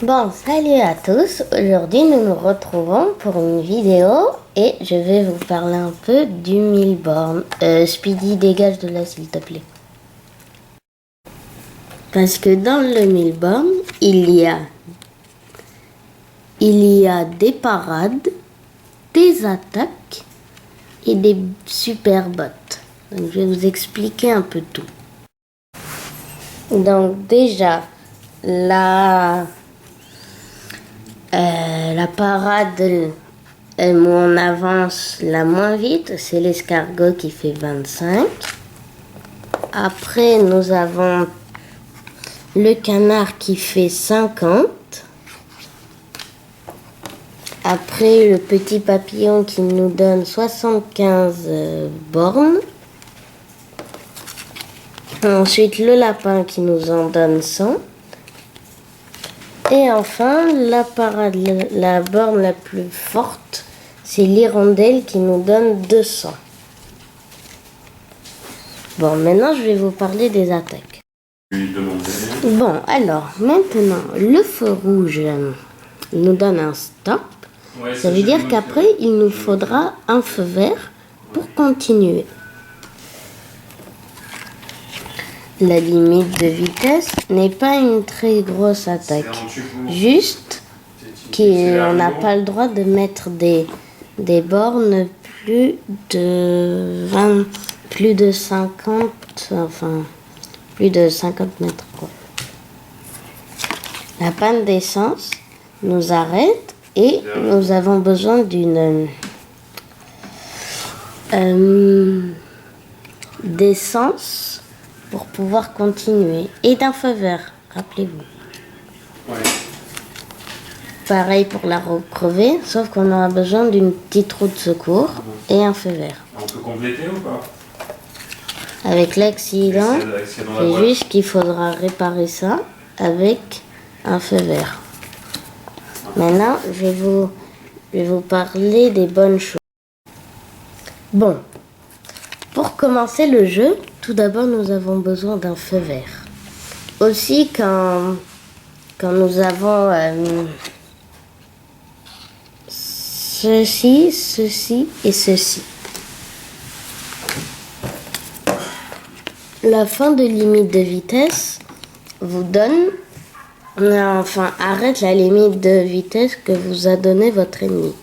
Bon, salut à tous. Aujourd'hui, nous nous retrouvons pour une vidéo et je vais vous parler un peu du Milborn. Speedy, dégage de là, s'il te plaît. Parce que dans le Milborn, il y a des parades, des attaques et des super bots. Donc, je vais vous expliquer un peu tout. Donc, déjà, la parade où on avance la moins vite, c'est l'escargot qui fait 25. Après, nous avons le canard qui fait 50. Après, le petit papillon qui nous donne 75 bornes. Ensuite, le lapin qui nous en donne 100. Et enfin, la borne la plus forte, c'est l'hirondelle qui nous donne 200. Bon, maintenant, je vais vous parler des attaques. Bon, alors, maintenant, le feu rouge nous donne un stop. Ouais, ça veut dire qu'après, il nous faudra un feu vert pour continuer. La limite de vitesse n'est pas une très grosse attaque. Juste qu'on n'a pas le droit de mettre des bornes plus de 50 mètres, quoi. La panne d'essence nous arrête et nous avons besoin d'une d'essence pour pouvoir continuer. Et d'un feu vert, rappelez-vous. Ouais. Pareil pour la roue crevée, sauf qu'on aura besoin d'une petite roue de secours et un feu vert. On peut compléter ou pas? Avec l'accident, c'est juste qu'il faudra réparer ça avec un feu vert. Maintenant, je vais vous parler des bonnes choses. Bon, pour commencer le jeu, tout d'abord, nous avons besoin d'un feu vert. Aussi, quand nous avons ceci, ceci et ceci. La fin de limite de vitesse vous donne, arrête la limite de vitesse que vous a donné votre ennemi.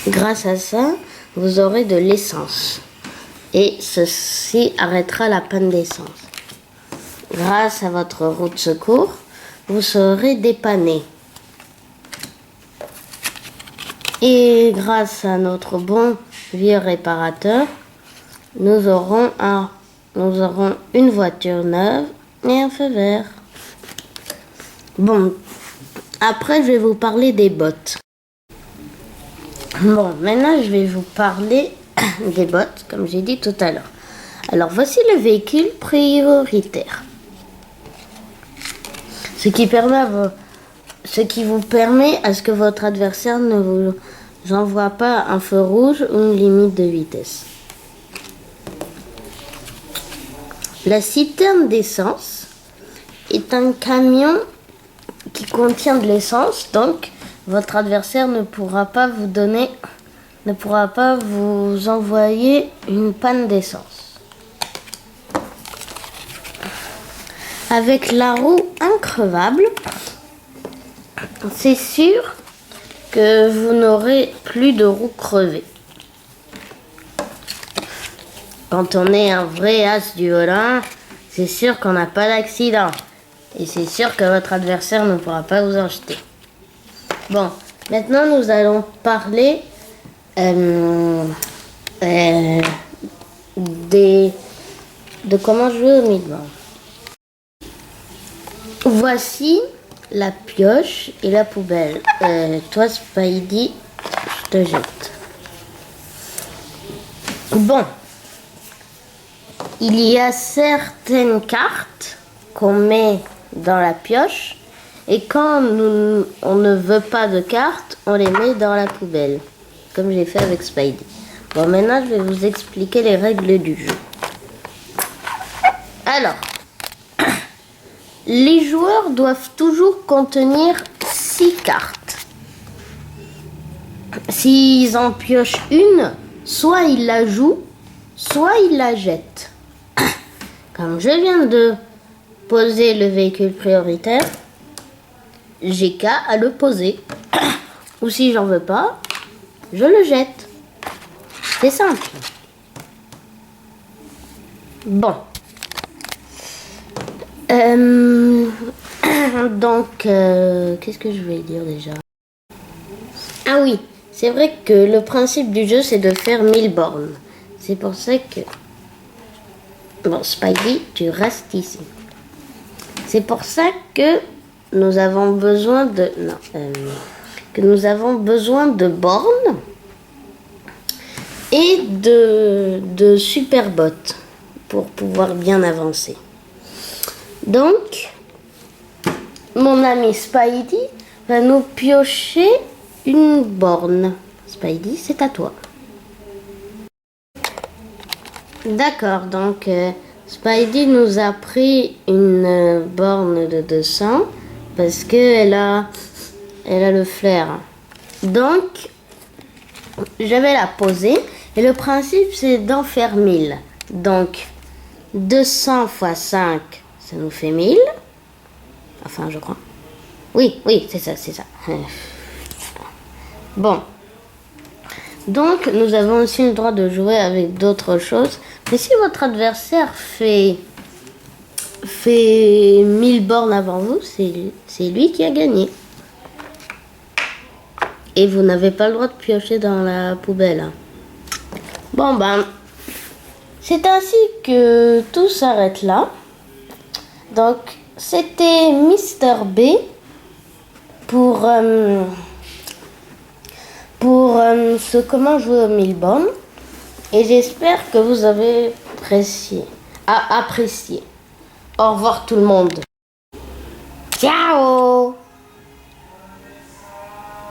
Grâce à ça, vous aurez de l'essence. Et ceci arrêtera la panne d'essence. Grâce à votre roue de secours, vous serez dépanné. Et grâce à notre bon vieux réparateur, nous aurons une voiture neuve et un feu vert. Bon, après je vais vous parler des bots. Bon, maintenant je vais vous parler des bots, comme j'ai dit tout à l'heure. Alors voici le véhicule prioritaire. Ce qui vous permet à ce que votre adversaire ne vous envoie pas un feu rouge ou une limite de vitesse. La citerne d'essence est un camion qui contient de l'essence, donc votre adversaire ne pourra pas vous envoyer une panne d'essence. Avec la roue increvable, c'est sûr que vous n'aurez plus de roue crevée. Quand on est un vrai as du volant, c'est sûr qu'on n'a pas d'accident. Et c'est sûr que votre adversaire ne pourra pas vous en jeter. Bon, maintenant nous allons parler de comment jouer au Milborn. Voici la pioche et la poubelle. Toi, Spidey, je te jette. Bon, il y a certaines cartes qu'on met dans la pioche et quand on ne veut pas de cartes, on les met dans la poubelle, comme j'ai fait avec Spidey. Bon, maintenant, je vais vous expliquer les règles du jeu. Alors, les joueurs doivent toujours contenir 6 cartes. S'ils en piochent une, soit ils la jouent, soit ils la jettent. Comme je viens de poser le véhicule prioritaire, j'ai qu'à à le poser. Ou si j'en veux pas, je le jette. C'est simple. Bon. Donc, qu'est-ce que je voulais dire déjà? Ah oui, c'est vrai que le principe du jeu, c'est de faire 1000 bornes. C'est pour ça que... Bon, Spidey, tu restes ici. C'est pour ça que nous avons besoin de... Non, que nous avons besoin de bornes et de super bots pour pouvoir bien avancer. Donc, mon ami Spidey va nous piocher une borne. Spidey, c'est à toi. D'accord, donc Spidey nous a pris une borne de 200 parce qu'elle a le flair. Donc, je vais la poser et le principe c'est d'en faire 1000. Donc, 200 x 5, ça nous fait 1000. Enfin, je crois. Oui, c'est ça. Bon. Donc, nous avons aussi le droit de jouer avec d'autres choses. Mais si votre adversaire fait 1000 bornes avant vous, c'est lui qui a gagné. Et vous n'avez pas le droit de piocher dans la poubelle. Bon, ben, c'est ainsi que tout s'arrête là. Donc, c'était Mister B pour ce comment jouer aux 1000 bornes. Et j'espère que vous avez apprécié. Au revoir tout le monde. Ciao!